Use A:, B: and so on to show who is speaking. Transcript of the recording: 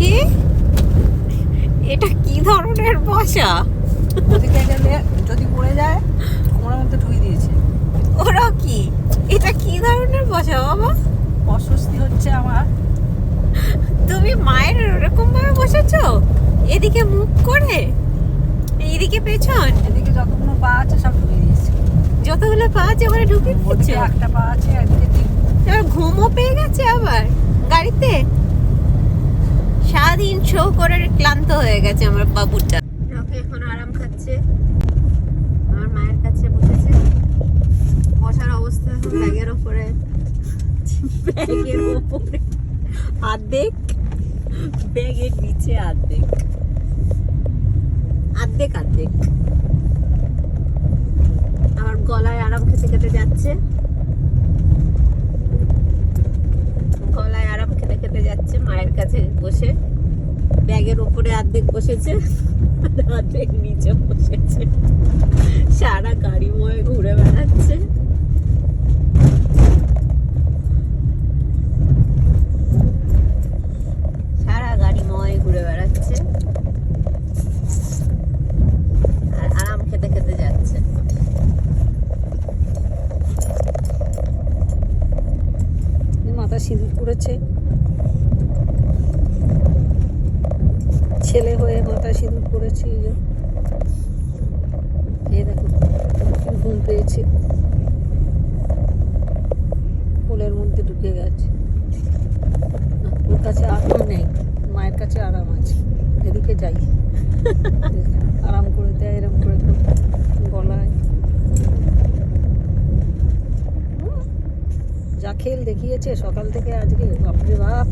A: কি এটা কি ধরনের বসা?
B: ওদিকে গেলে যদি পড়ে যায় কোমরের মধ্যে ঢুকিয়ে দিয়েছে।
A: ওরা কি এটা কি ধরনের বসা বাবা?
B: অস্বস্তি হচ্ছে আমার।
A: তুমি মায়ের ওরকম ভাবে বসেছো, এদিকে মুখ করে, এইদিকে পেছন,
B: এদিকে যতগুলো পা আছে সব ঢুকিয়ে দিয়েছে।
A: যতগুলো পা আছে ওখানে ঢুকিয়ে দিচ্ছ।
B: ওদিকে একটা পা আছে, এদিকে তিন।
A: এবার ঘুমও পেয়ে গেছে আবার গাড়িতে। সারাদিন শো করে ক্লান্ত হয়ে গেছে আমার বাবুটা। ওকে এখন আরাম খাচ্ছে, আমার মায়ের কাছে বসেছে। বসার অবস্থা এখন ব্যাগের ওপরে, ব্যাগের ওপরে অর্ধেক, ব্যাগের নিচে অর্ধেক, অর্ধেক অর্ধেক। আমার গলায় আরাম খেতে খেতে যাচ্ছে, গলায় আরাম খেতে খেতে যাচ্ছে মায়ের কাছে বসে। ব্যাগের উপরে অর্ধেক বসেছে, অর্ধেক নিচে বসেছে, সারা গাড়ি ময়ে ঘুরে বেড়াচ্ছে। সারা গাড়ি ময়ে ঘুরে বেড়াচ্ছে আর আরাম খেতে খেতে যাচ্ছে।
B: মাথা সিঁদুর করেছে, ছেলে হয়ে মাথা সিঁদুর করেছে। এই দেখো ঘুম পেয়েছে, কোলের মধ্যে ঢুকে গেছে। ওর কাছে আরাম নেই, মায়ের কাছে আরাম আছে। এদিকে যাই, আরাম করে দেয় এরম করে গলায়। যা খেল দেখিয়েছে সকাল থেকে আজকে, বাপরে বাপ।